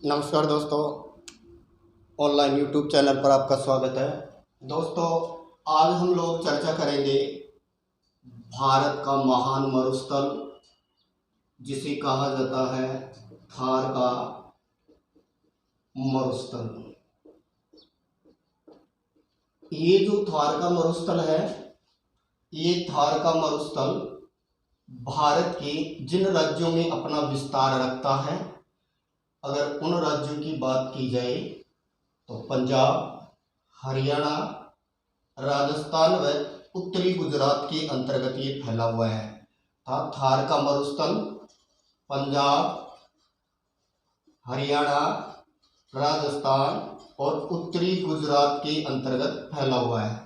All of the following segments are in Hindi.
नमस्कार दोस्तों, ऑनलाइन यूट्यूब चैनल पर आपका स्वागत है। दोस्तों, आज हम लोग चर्चा करेंगे भारत का महान मरुस्थल जिसे कहा जाता है थार का मरुस्थल। ये जो थार का मरुस्थल है, ये थार का मरुस्थल भारत के जिन राज्यों में अपना विस्तार रखता है, अगर उन राज्यों की बात की जाए तो पंजाब, हरियाणा, राजस्थान व उत्तरी गुजरात के अंतर्गत ये फैला हुआ है। थार का मरुस्थल पंजाब, हरियाणा, राजस्थान और उत्तरी गुजरात के अंतर्गत फैला हुआ है।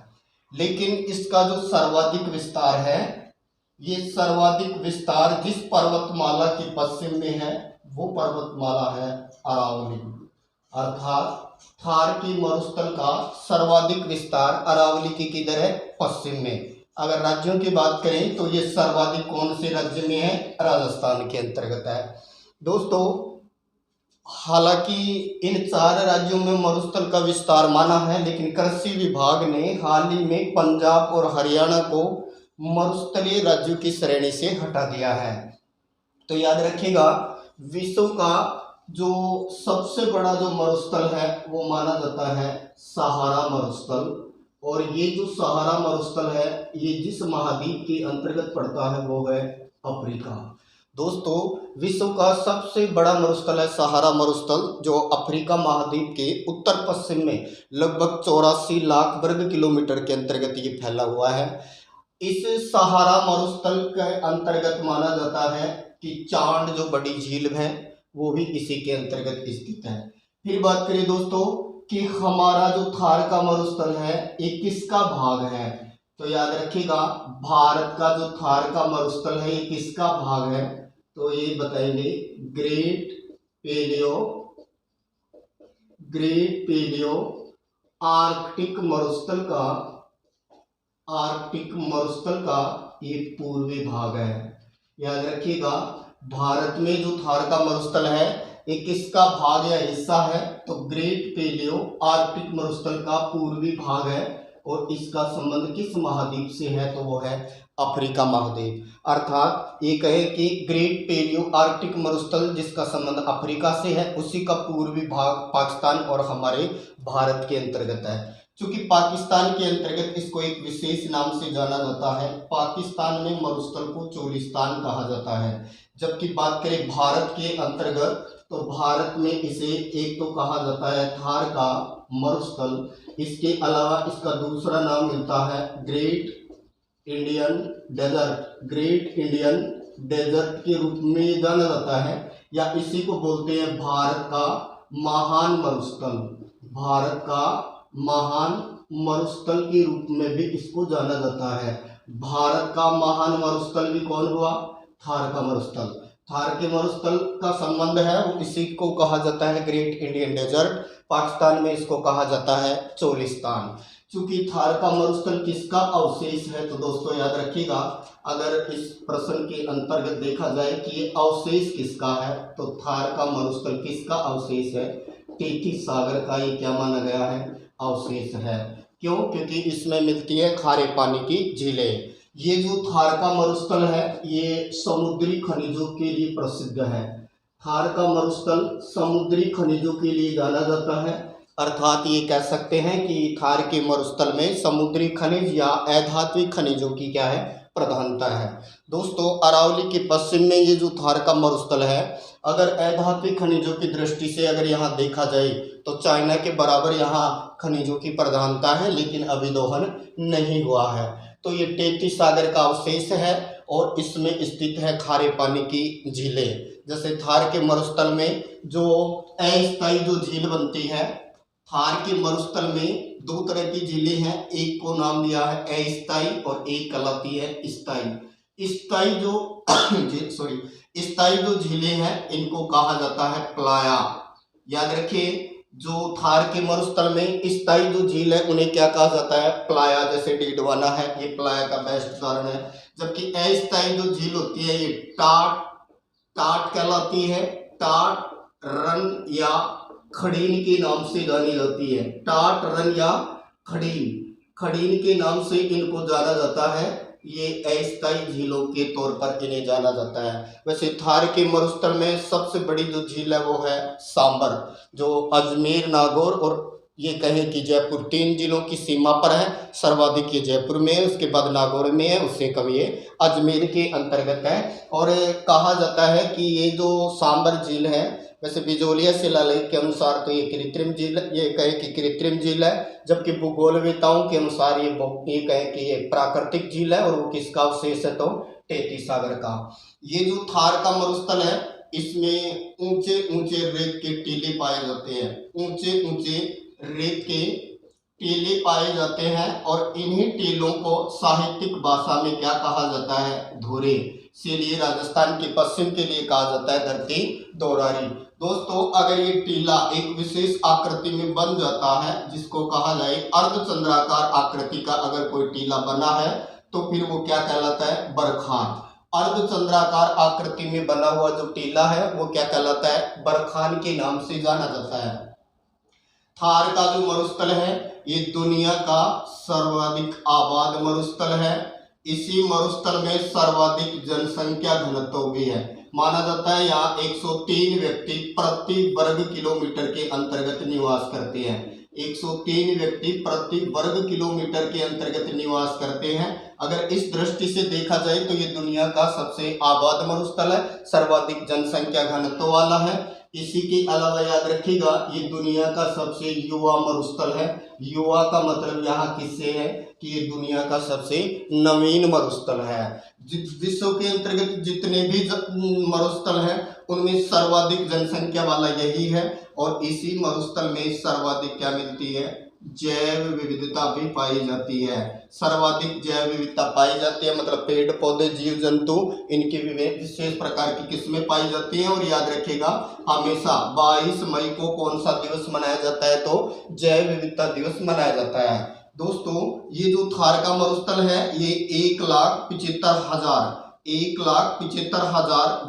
लेकिन इसका जो सर्वाधिक विस्तार है, ये सर्वाधिक विस्तार जिस पर्वतमाला के पश्चिम में है वो पर्वतमाला है अरावली। अर्थात थार की मरुस्थल का सर्वाधिक विस्तार अरावली के किधर है? पश्चिम में। अगर राज्यों की बात करें तो ये सर्वाधिक कौन से राज्य में है? राजस्थान के अंतर्गत है। दोस्तों, हालांकि इन चार राज्यों में मरुस्थल का विस्तार माना है, लेकिन कृषि विभाग ने हाल ही में पंजाब और हरियाणा को मरुस्थलीय राज्यों की श्रेणी से हटा दिया है। तो याद रखिएगा, विश्व का जो सबसे बड़ा जो मरुस्थल है वो माना जाता है सहारा मरुस्थल। और ये जो सहारा मरुस्थल है, ये जिस महाद्वीप के अंतर्गत पड़ता है वो है अफ्रीका। दोस्तों, विश्व का सबसे बड़ा मरुस्थल है सहारा मरुस्थल, जो अफ्रीका महाद्वीप के उत्तर पश्चिम में लगभग 84 लाख वर्ग किलोमीटर के अंतर्गत ये फैला हुआ है। इस सहारा मरुस्थल के अंतर्गत माना जाता है कि चांद जो बड़ी झील है वो भी इसी के अंतर्गत स्थित है। फिर बात करें दोस्तों कि हमारा जो थार का मरुस्थल है ये किसका भाग है, तो याद रखिएगा, भारत का जो थार का मरुस्थल है ये किसका भाग है? तो ये बताएंगे ग्रेट पेलियो आर्कटिक मरुस्थल का ये पूर्वी भाग है। याद रखिएगा, भारत में जो थार का मरुस्थल है ये किसका भाग या हिस्सा है? तो ग्रेट पेलियो आर्कटिक मरुस्थल का पूर्वी भाग है। और इसका संबंध किस महाद्वीप से है? तो वो है अफ्रीका महाद्वीप। अर्थात ये कहे कि ग्रेट पेलियो आर्कटिक मरुस्थल जिसका संबंध अफ्रीका से है, उसी का पूर्वी भाग पाकिस्तान और हमारे भारत के अंतर्गत है। क्योंकि पाकिस्तान के अंतर्गत इसको एक विशेष नाम से जाना जाता है। पाकिस्तान में मरुस्थल को चोलिस्तान कहा जाता है। जबकि बात करें भारत के अंतर्गत, तो भारत में इसे एक तो कहा जाता है थार का मरुस्थल, इसके अलावा इसका दूसरा नाम मिलता है ग्रेट इंडियन डेजर्ट के रूप में जाना जाता है, या इसी को बोलते हैं भारत का महान मरुस्थल के रूप में भी इसको जाना जाता है। भारत का महान मरुस्थल भी कौन हुआ? थार का मरुस्थल। थार के मरुस्थल का संबंध है वो इसी को कहा जाता है ग्रेट इंडियन डेजर्ट। पाकिस्तान में इसको कहा जाता है चोलिस्तान। चूंकि थार का मरुस्थल किसका अवशेष है, तो दोस्तों याद रखिएगा, अगर इस प्रश्न के अंतर्गत देखा जाए कि ये अवशेष किसका है, तो थार का मरुस्थल किसका अवशेष है? टेथिस सागर का ये क्या माना गया है? अवशेष है। क्यों? क्योंकि इसमें मिलती है खारे पानी की झीलें। ये जो थार का मरुस्थल है ये समुद्री खनिजों के लिए प्रसिद्ध है। थार का मरुस्थल समुद्री खनिजों के लिए जाना जाता है। अर्थात ये कह सकते हैं कि थार के मरुस्थल में समुद्री खनिज या अधात्विक खनिजों की क्या है? प्रधानता है। दोस्तों, अरावली के पश्चिम में ये जो थार का मरुस्थल है, अगर अधात्विक खनिजों की दृष्टि से अगर यहाँ देखा जाए तो चाइना के बराबर यहाँ खनिजों की प्रधानता है, लेकिन अभी दोहन नहीं हुआ है। तो ये टेथिस सागर का अवशेष है और इसमें स्थित है खारे पानी की झीलें। जैसे थार के मरुस्थल में जो अस्थायी जो झील बनती है, थार के मरुस्थल में दो तरह की झीलें हैं, एक को नाम दिया है अस्थायी और एक कहलाती है स्थायी। स्थायी जो झीलें हैं इनको कहा जाता है प्लाया। याद रखिए, जो थार के मरुस्थल में स्थायी जो झील है उन्हें क्या कहा जाता है? प्लाया। जैसे डीडवाना है, ये प्लाया का बेस्ट उदाहरण है। जबकि अस्थायी जो झील होती है ये टाट कहलाती है। टाट रन या खड़ीन के नाम से जानी जाती है। टाट रन या खड़ीन खड़ीन के नाम से इनको जाना जाता है। ये अस्थायी झीलों के तौर पर इन्हें जाना जाता है। वैसे थार के मरुस्थल में सबसे बड़ी जो झील है वो है सांबर, जो अजमेर, नागौर और ये कहें कि जयपुर, 3 जिलों की सीमा पर है। सर्वाधिक ये जयपुर में है, उसके बाद नागौर में है, उससे कम ये अजमेर के अंतर्गत है। और कहा जाता है कि ये जो सांबर झील है, वैसे बिजोलिया शिलालेख के अनुसार तो ये कृत्रिम झील, ये कहें कि कृत्रिम झील है, जबकि भूगोलवेताओं के अनुसार ये कहें कि ये प्राकृतिक झील है। और वो किसका अवशेष है? तो टेती सागर का। ये जो थार का मरुस्थल है, इसमें ऊंचे ऊंचे रेत के टीले पाए जाते हैं। ऊंचे ऊंचे रेत के टीले पाए जाते हैं और इन्हीं टीलों को साहित्यिक भाषा में क्या कहा जाता है? धुरे। इसीलिए राजस्थान के पश्चिम के लिए कहा जाता है धरती दौरारी। दोस्तों, अगर ये टीला एक विशेष आकृति में बन जाता है, जिसको कहा जाए अर्धचंद्राकार आकृति का अगर कोई टीला बना है, तो फिर वो क्या कहलाता है? बरखान। अर्धचंद्राकार आकृति में बना हुआ जो टीला है वो क्या कहलाता है? बरखान के नाम से जाना जाता है। थार का जो मरुस्थल है ये दुनिया का सर्वाधिक आबाद मरुस्थल है। इसी मरुस्थल में सर्वाधिक जनसंख्या घनत्व भी है। माना जाता है यहाँ 103 व्यक्ति प्रति वर्ग किलोमीटर के अंतर्गत निवास करते हैं। 103 व्यक्ति प्रति वर्ग किलोमीटर के अंतर्गत निवास करते हैं। अगर इस दृष्टि से देखा जाए तो ये दुनिया का सबसे आबाद मरुस्थल है, सर्वाधिक जनसंख्या घनत्व वाला है। इसी के अलावा याद रखिएगा ये दुनिया का सबसे युवा मरुस्थल है। युवा का मतलब यहाँ किससे है कि ये दुनिया का सबसे नवीन मरुस्थल है। विश्व के अंतर्गत जितने भी मरुस्थल हैं उनमें सर्वाधिक जनसंख्या वाला यही है। और इसी मरुस्थल में सर्वाधिक क्या मिलती है? जैव विविधता भी पाई जाती है। सर्वाधिक जैव विविधता पाई जाती है, मतलब पेड़ पौधे, जीव जंतु, इनकी विशेष प्रकार की किस्में पाई जाती हैं। और याद रखिएगा हमेशा 22 मई को कौन सा दिवस मनाया जाता है? तो जैव विविधता दिवस मनाया जाता है। दोस्तों, ये जो थार का मरुस्थल है ये 1,75,000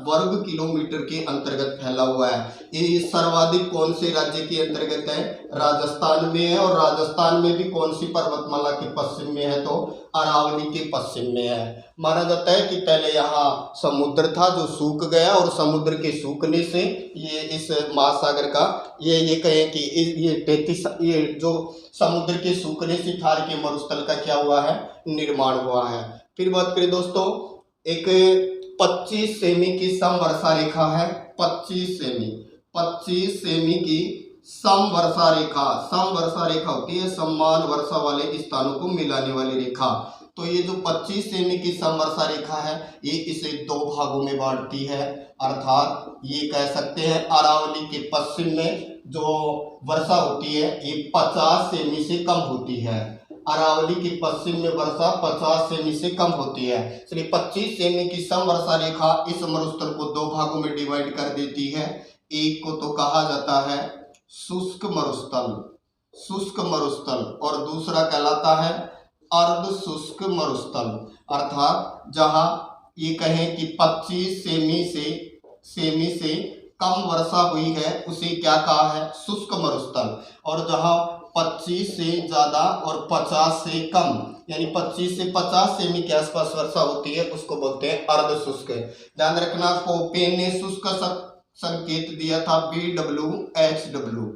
वर्ग किलोमीटर के अंतर्गत फैला हुआ है। ये सर्वाधिक कौन से राज्य के अंतर्गत है? राजस्थान में है। और राजस्थान में भी कौन सी पर्वतमाला के पश्चिम में है? तो अरावली के पश्चिम में है। माना जाता है कि पहले यहाँ समुद्र था जो सूख गया, और समुद्र के सूखने से ये इस महासागर का ये कहें कि ये जो समुद्र के सूखने से थार के मरुस्थल का क्या हुआ है? निर्माण हुआ है। फिर बात करें दोस्तों, एक 25 सेमी की समवर्षा रेखा है। 25 सेमी की समवर्षा रेखा होती है समान वर्षा वाले स्थानों को मिलाने वाली रेखा। तो ये जो 25 सेमी की समवर्षा रेखा है ये इसे 2 भागों में बांटती है। अर्थात ये कह सकते हैं अरावली के पश्चिम में जो वर्षा होती है ये 50 सेमी से कम होती है। अरावली के पश्चिम में वर्षा 50 सेमी से कम होती है। इसलिए 25 सेमी की समवर्षा रेखा इस मरुस्थल को 2 भागों में डिवाइड कर देती है। एक को तो कहा जाता है शुष्क मरुस्थल और दूसरा कहलाता है अर्ध शुष्क मरुस्थल। अर्थात जहां ये कहें कि 25 सेमी से कम वर्षा हुई है उसे क्या कहा है? शुष्क मरुस्थल। और जहां 25 से ज़्यादा और 50 से कम, यानी 25 से 50 सेमी के आसपास वर्षा होती है उसको बोलते हैं अर्ध शुष्क। ध्यान रखना, कोपेन ने शुष्क संकेत दिया था BWHW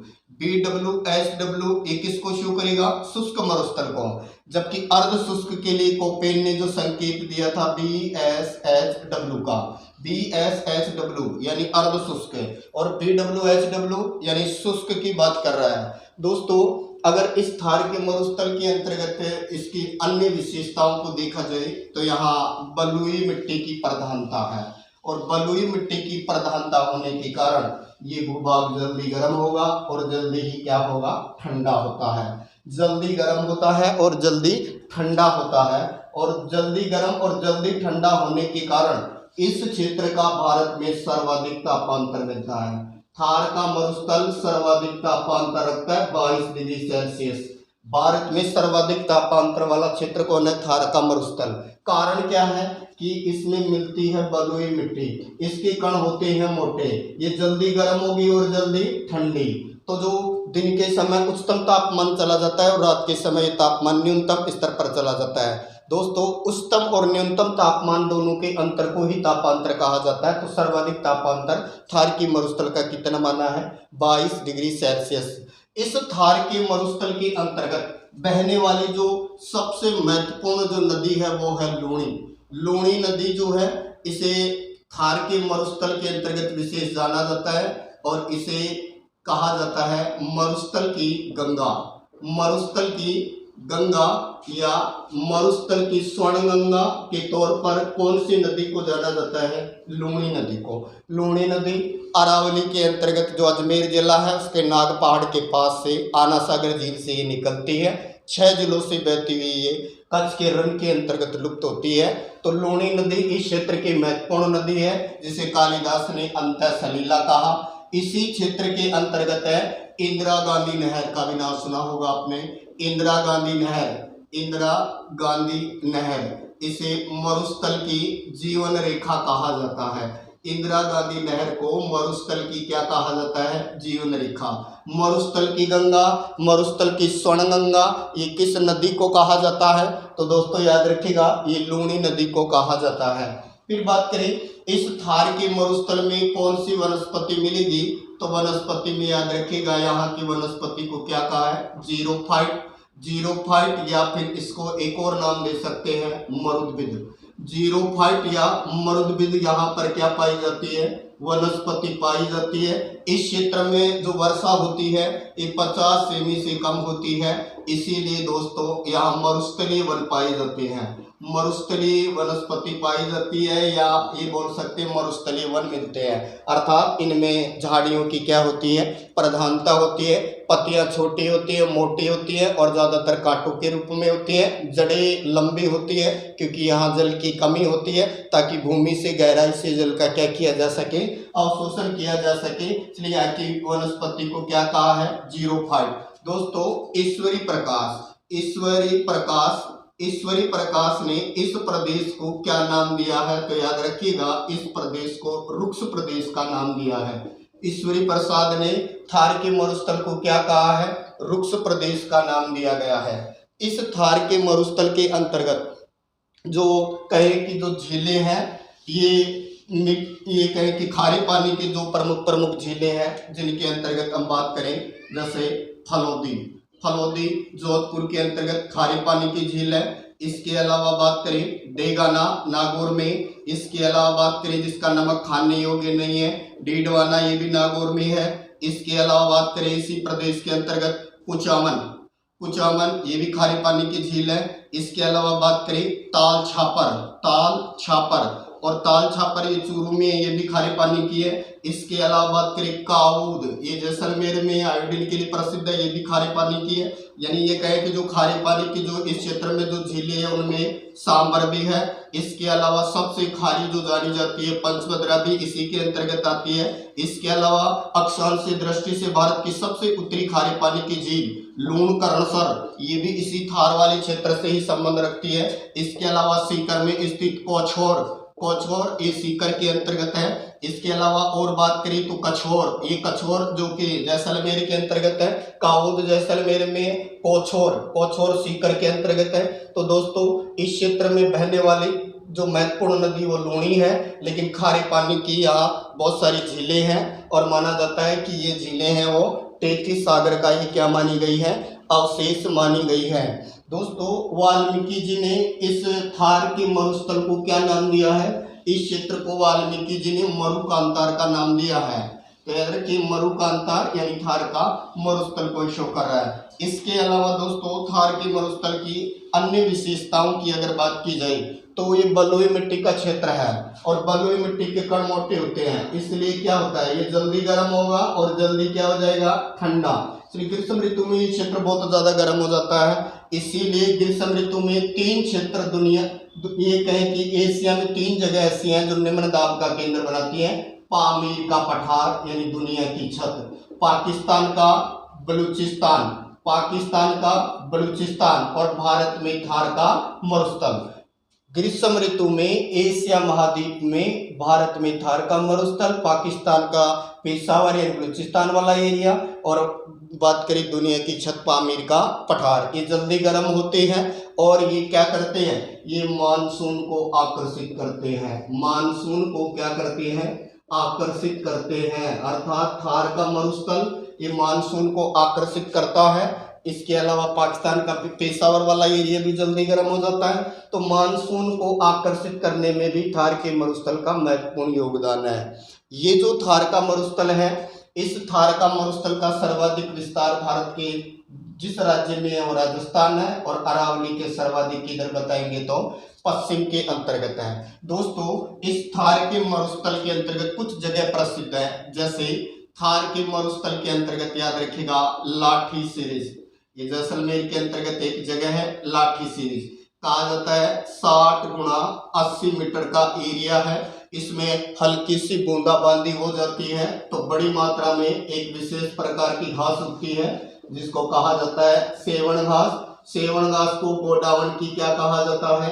ये किसको शो करेगा? शुष्क मरुस्थल को। जबकि अर्ध शुष्क के लिए कोपेन ने जो संकेत दिया था BSHW का, BSHW यानी अर्ध शुष्क, और BWHW यानी शुष्क की बात कर रहा है। दोस्तों, अगर इस थार के मरुस्थल के अंतर्गत इसकी अन्य विशेषताओं को देखा जाए तो यहाँ बलुई मिट्टी की प्रधानता है। और बलुई मिट्टी की प्रधानता होने के कारण ये भूभाग जल्दी गर्म होगा और जल्दी ही क्या होगा? ठंडा होता है। जल्दी गर्म होता है और जल्दी ठंडा होता है। और जल्दी गर्म और जल्दी ठंडा होने के कारण इस क्षेत्र का भारत में सर्वाधिक तापांतर मिलता है। थार का मरुस्थल सर्वाधिक तापांतर रखता है 22 डिग्री सेल्सियस। भारत में सर्वाधिक तापांतर वाला क्षेत्र कौन है? थार का मरुस्थल। कारण क्या है? कि इसमें मिलती है बलुई मिट्टी, इसके कण होते हैं मोटे, ये जल्दी गर्म होगी और जल्दी ठंडी। तो जो दिन के समय उच्चतम तापमान चला जाता है और रात के समय तापमान न्यूनतम स्तर पर चला जाता है। दोस्तों उच्चतम और न्यूनतम तापमान दोनों के अंतर को ही तापांतर कहा जाता है। तो सर्वाधिक तापांतर थार की मरुस्थल का कितना माना है? 22 डिग्री सेल्सियस। इस थार के मरुस्थल के अंतर्गत बहने वाली जो सबसे महत्वपूर्ण जो नदी है वो है लूणी। लूणी नदी जो है इसे थार के मरुस्थल के अंतर्गत विशेष जाना जाता है और इसे कहा जाता है मरुस्थल की गंगा। मरुस्थल की गंगा या मरुस्थल की स्वर्ण गंगा के तौर पर कौन सी नदी को जाना जाता है? लूणी नदी को। लूणी नदी अरावली के अंतर्गत जो अजमेर जिला है उसके नाग पहाड़ के पास से आना सागर झील से ये निकलती है। 6 जिलों से बहती हुई ये कच्छ के रण के अंतर्गत लुप्त होती है। तो लूणी नदी इस क्षेत्र की महत्वपूर्ण नदी है जिसे कालिदास ने अंतः सलीला कहा। इसी क्षेत्र के अंतर्गत है इंदिरा गांधी नहर का भी नाम सुना होगा आपने। इंदिरा गांधी नहर, इंदिरा गांधी नहर, इसे मरुस्थल की जीवन रेखा कहा जाता है। इंदिरा गांधी नहर को मरुस्थल की क्या कहा जाता है? जीवन रेखा। मरुस्थल की गंगा, मरुस्थल की स्वर्ण गंगा, ये किस नदी को कहा जाता है? तो दोस्तों याद रखिएगा ये लूणी नदी को कहा जाता है। फिर बात करें इस थार के मरुस्थल में कौन सी वनस्पति मिलेगी? तो वनस्पति में याद रखिएगा यहाँ की वनस्पति को क्या कहा है? जीरोफाइट। जीरोफाइट या फिर इसको एक और नाम दे सकते हैं मरुद्भिद। जीरोफाइट या मरुद्भिद यहाँ पर क्या पाई जाती है? वनस्पति पाई जाती है। इस क्षेत्र में जो वर्षा होती है ये 50 सेमी से कम होती है, इसीलिए दोस्तों यहाँ मरुस्थलीय वन पाए जाते हैं। मरुस्थलीय वनस्पति पाई जाती है या ये बोल सकते हैं मरुस्थलीय वन मिलते हैं, अर्थात इनमें झाड़ियों की क्या होती है? प्रधानता होती है। पत्तियां छोटी होती है, मोटी होती है और ज़्यादातर कांटों के रूप में होती है। जड़ें लंबी होती है क्योंकि यहाँ जल की कमी होती है ताकि भूमि से गहराई से जल का क्या किया जा सके? अवशोषण किया जा सके। इसलिए यहाँ की वनस्पति को क्या कहा है? जीरोफाइट। दोस्तों ईश्वरी प्रकाश ने इस प्रदेश को क्या नाम दिया है? तो याद रखिएगा इस प्रदेश को रुक्ष प्रदेश का नाम दिया है। ईश्वरी प्रसाद ने थार के मरुस्थल को क्या कहा है? रुक्ष प्रदेश का नाम दिया गया है। इस थार के मरुस्थल के अंतर्गत जो कहें कि जो झीलें हैं ये कहें कि खारे पानी के जो प्रमुख झीलें हैं जिनके अंतर्गत हम बात करें जैसे फलोदी जोधपुर के अंतर्गत खारे पानी की झील है। इसके अलावा बात करें डेगाना नागौर में, इसके अलावा बात करें जिसका नमक खाने योग्य नहीं है डीडवाना, ये भी नागौर में है। इसके अलावा बात करें इसी प्रदेश के अंतर्गत कुचामन, ये भी खारे पानी की झील है। इसके अलावा बात करें ताल छापर और ताल छापर ये चूरू में है, ये भी खारे पानी की है। इसके अलावा बात करें काऊद, ये जैसलमेर में आयोडीन के लिए प्रसिद्ध है, ये भी खारे पानी की है। यानी ये कहे कि जो खारे पानी की जो इस क्षेत्र में जो झीलें हैं उनमें सांबर भी है। इसके अलावा सबसे खारी जो जानी जाती है पंचभद्रा भी इसी के अंतर्गत आती है। इसके अलावा अक्षांशीय दृष्टि से भारत की सबसे उत्तरी खारे पानी की झील लूणकरणसर, ये भी इसी थार वाले क्षेत्र से ही संबंध रखती है। इसके अलावा सीकर में स्थित कोछोर ये सीकर के अंतर्गत है। इसके अलावा और बात करें तो कछोर जो कि जैसलमेर के अंतर्गत है। काऊद जैसलमेर में, कोछोर सीकर के अंतर्गत है। तो दोस्तों इस क्षेत्र में बहने वाली जो महत्वपूर्ण नदी वो लूणी है, लेकिन खारे पानी की यहाँ बहुत सारी झीलें हैं और माना जाता है कि ये झीलें हैं वो तेथीस सागर का ही क्या मानी गई है? अवशेष मानी गई है। दोस्तों वाल्मीकि जी ने इस थार के मरुस्थल को क्या नाम दिया है? इस क्षेत्र को वाल्मीकि जी ने मरुकांतार का नाम दिया है। तो याद रखिए मरुकांतार यानी थार का मरुस्थल को शो कर रहा है। इसके अलावा दोस्तों थार के मरुस्थल की अन्य विशेषताओं की अगर बात की जाए तो ये बलुई मिट्टी का क्षेत्र है और बलुई मिट्टी के कण मोटे होते हैं, इसलिए क्या होता है ये जल्दी गर्म होगा और जल्दी क्या हो जाएगा? ठंडा। इसलिए ग्रीष्म ऋतु में ये क्षेत्र बहुत ज्यादा गर्म हो जाता है। इसीलिए ग्रीष्म ऋतु में 3 क्षेत्र दुनिया ये कहें कि एशिया में 3 जगह ऐसी हैं जो निम्न दाब का केंद्र बनाती हैं। पामीर का पठार यानी दुनिया की छत, पाकिस्तान का बलूचिस्तान और भारत में थार का मरुस्थल। ग्रीष्म ऋतु में एशिया महाद्वीप में भारत में थार का मरुस्थल, पाकिस्तान का पेशावर यानी बलूचिस्तान वाला एरिया, और बात करें दुनिया की छत पामीर का पठार, ये जल्दी गर्म होते हैं और ये क्या करते हैं, ये मानसून को आकर्षित करते हैं। मानसून को क्या करते हैं, आकर्षित करते हैं। अर्थात थार का मरुस्थल ये मानसून को आकर्षित करता है। इसके अलावा पाकिस्तान का पेशावर वाला एरिया भी जल्दी गर्म हो जाता है। तो मानसून को आकर्षित करने में भी थार के मरुस्थल का महत्वपूर्ण योगदान है। ये जो थार का मरुस्थल है, इस थार का मरुस्थल का सर्वाधिक विस्तार भारत के जिस राज्य में है वो राजस्थान है, और अरावली के सर्वाधिक किधर बताएंगे तो पश्चिम के अंतर्गत है। दोस्तों, इस थार के मरुस्थल के अंतर्गत कुछ जगह प्रसिद्ध है, जैसे थार के मरुस्थल के अंतर्गत याद रखिएगा लाठी सीरीज, ये जैसलमेर के अंतर्गत एक जगह है लाठी सीरीज, कहा जाता है 60 गुणा 80 मीटर का एरिया है। इसमें हल्की सी बूंदाबांदी हो जाती है तो बड़ी मात्रा में एक विशेष प्रकार की घास उगती है जिसको कहा जाता है सेवण घास। सेवण घास को गोडावन की क्या कहा जाता है,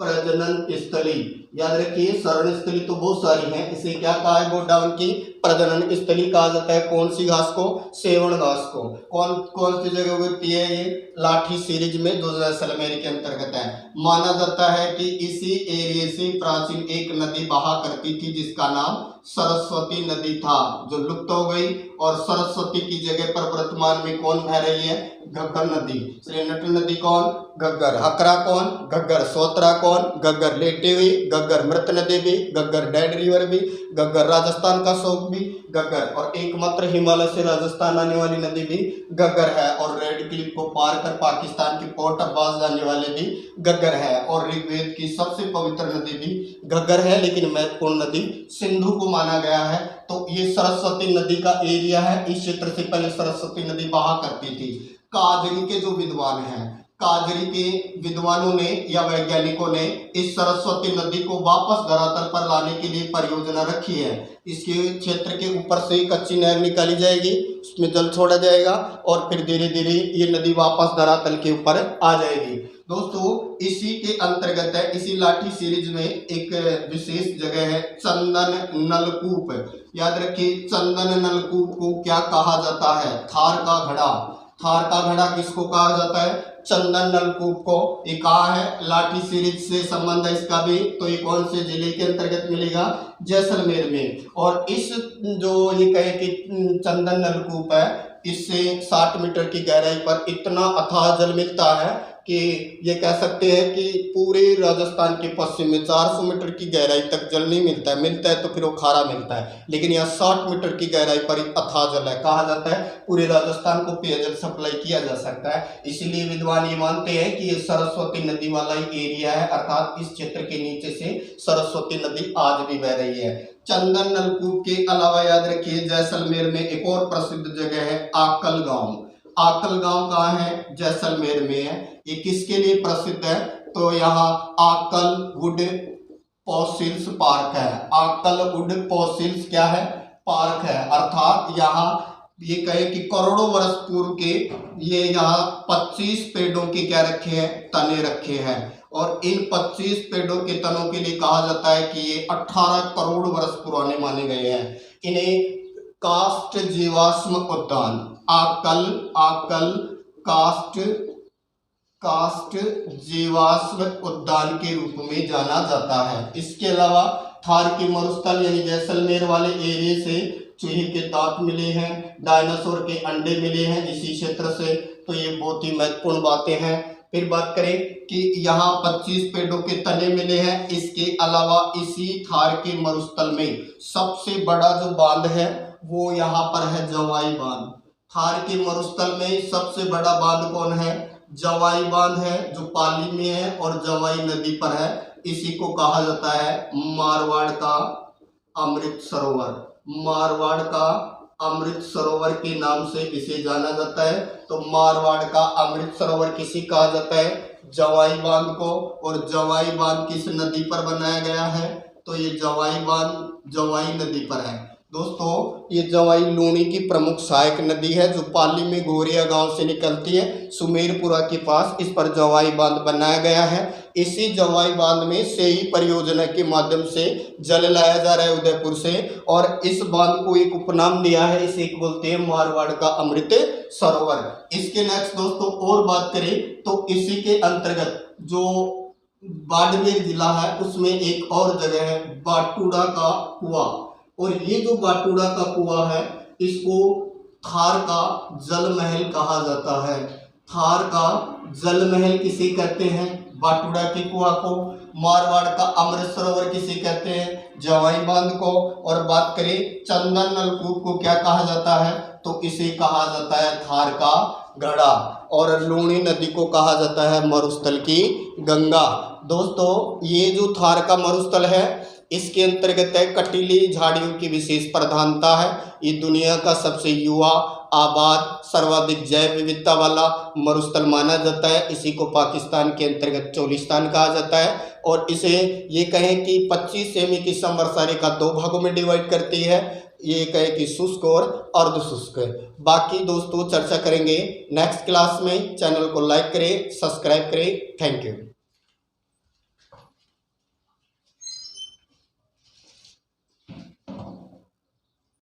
प्रजनन स्थली। याद रखिए, शरण स्थली तो बहुत सारी हैं, इसे क्या कहा है, गोडावन की प्रजनन स्थली कहा जाता है। कौन सी घास को, सेवण घास को। कौन कौन सी जगह उगती है, ये लाठी सीरीज में, जो जैसलमेर के अंतर्गत है। माना जाता है कि इसी एरिया से प्राचीन एक नदी बहा करती थी जिसका नाम सरस्वती नदी था, जो लुप्त हो गई, और सरस्वती की जगह पर वर्तमान में कौन बह रही है, घग्गर नदी। नटल नदी कौन, घग्गर। हकरा कौन, घग्गर। सोत्रा कौन, घग्गर। लेटे हुई, घग्गर। मृत नदी भी, घग्गर। डेड रिवर भी, घग्गर। राजस्थान का शोक भी, घग्गर। और एकमात्र हिमालय से राजस्थान आने वाली नदी भी घग्गर है, और रेड क्लिफ को पार कर पाकिस्तान के पोर्ट अब्बास जाने वाले भी घग्गर है, और ऋग्वेद की सबसे पवित्र नदी भी घग्गर है, लेकिन महत्वपूर्ण नदी सिंधु को माना गया है। तो ये सरस्वती नदी का एरिया है। इस क्षेत्र से पहले सरस्वती नदी बहा करती थी। काजरी के जो विद्वान हैं, काजरी के विद्वानों ने या वैज्ञानिकों ने इस सरस्वती नदी को वापस धरातल पर लाने के लिए परियोजना रखी है। इसके क्षेत्र के ऊपर से कच्ची नहर निकाली जाएगी, उसमें जल छोड़ा जाएगा, और फिर धीरे धीरे ये नदी वापस धरातल के ऊपर आ जाएगी। दोस्तों, इसी के अंतर्गत है, इसी लाठी सीरीज में एक विशेष जगह है चंदन नलकूप। याद रखिए, चंदन नलकूप को क्या कहा जाता है, थार का घड़ा। थार का घड़ा किसको कहा जाता है, चंदन नलकूप को। ये कहा है, लाठी सीरीज से संबंध है इसका भी, तो ये कौन से जिले के अंतर्गत मिलेगा, जैसलमेर में। और इस जो ये कहे कि चंदन नलकूप है, इससे 60 मीटर की गहराई पर इतना अथाह जल मिलता है कि ये कह सकते हैं कि पूरे राजस्थान के पश्चिम में 400 मीटर की गहराई तक जल नहीं मिलता है। मिलता है तो फिर वो खारा मिलता है, लेकिन यहाँ 60 मीटर की गहराई पर अथाह जल है। कहा जाता है पूरे राजस्थान को पेयजल सप्लाई किया जा सकता है। इसीलिए विद्वान ये मानते हैं कि ये सरस्वती नदी वाला ही एरिया है, अर्थात इस क्षेत्र के नीचे से सरस्वती नदी आज भी बह रही है। चंदन नलकूप के अलावा याद रखिए, जैसलमेर में एक और प्रसिद्ध जगह है आकल गांव। आकल गांव कहाँ है, जैसलमेर में है। ये किसके लिए प्रसिद्ध है, तो यहाँ आकल वुड फॉसिल्स पार्क है। आकल वुड फॉसिल्स क्या है, पार्क है। अर्थात यहाँ ये कहे कि करोड़ों वर्ष पूर्व के ये यहाँ 25 पेड़ों के क्या रखे हैं, तने रखे हैं, और इन 25 पेड़ों के तनों के लिए कहा जाता है कि ये 18 करोड़ वर्ष पुराने माने गए हैं। इन्हें कास्ट जीवाश्म उद्यान, आकल कास्ट जीवाश्म उद्यान के रूप में जाना जाता है। इसके अलावा थार के मरुस्थल यानी जैसलमेर वाले एरिया से चूहे के दांत मिले हैं, डायनासोर के अंडे मिले हैं इसी क्षेत्र से, तो ये बहुत ही महत्वपूर्ण बातें हैं। फिर बात करें कि यहाँ 25 पेड़ों के तने मिले हैं। इसके अलावा इसी थार के मरुस्थल में सबसे बड़ा जो बांध है वो यहाँ पर है जवाई बांध। थार के मरुस्थल में सबसे बड़ा बांध कौन है, जवाई बांध है, जो पाली में है और जवाई नदी पर है। इसी को कहा जाता है मारवाड़ का अमृत सरोवर। मारवाड़ का अमृत सरोवर के नाम से इसे जाना जाता है। तो मारवाड़ का अमृत सरोवर किसी कहा जाता है, जवाई बांध को। और जवाई बांध किस नदी पर बनाया गया है, तो ये जवाई बांध जवाई नदी पर है। दोस्तों, ये जवाई लूणी की प्रमुख सहायक नदी है जो पाली में गोरिया गांव से निकलती है, सुमेरपुरा के पास। इस पर जवाई बांध बनाया गया है। इसी जवाई बांध में सेई परियोजना के माध्यम से जल लाया जा रहा है उदयपुर से, और इस बांध को एक उपनाम दिया है, इसे बोलते हैं मारवाड़ का अमृत सरोवर। इसके नेक्स्ट दोस्तों और बात करें तो इसी के अंतर्गत जो बाड़मेर जिला है उसमें एक और जगह है बाटूड़ा का कुआं, और ये जो बाटूड़ा का कुआं है इसको थार का जल महल कहा जाता है। थार का जल महल किसे कहते हैं? बाटूड़ा के कुआं को। मारवाड़ का अमृत सरोवर किसे कहते हैं? जवाई बांध को। और बात करें चंदन नलकूप को क्या कहा जाता है? तो इसे कहा जाता है थार का घड़ा। और लूणी नदी को कहा जाता है मरुस्थल की गंगा। दोस्तों ये जो थार का मरुस्थल है इसके अंतर्गत है कटीली झाड़ियों की विशेष प्रधानता है। ये दुनिया का सबसे युवा, आबाद, सर्वाधिक जैव विविधता वाला मरुस्थल माना जाता है। इसी को पाकिस्तान के अंतर्गत चोलिस्तान कहा जाता है, और इसे ये कहें कि 25 सेमी की समवर्षा रेखा 2 भागों में डिवाइड करती है। ये कहें कि शुष्क और अर्ध शुष्क। बाकी दोस्तों चर्चा करेंगे नेक्स्ट क्लास में। चैनल को लाइक करें, सब्सक्राइब करें। Thank you.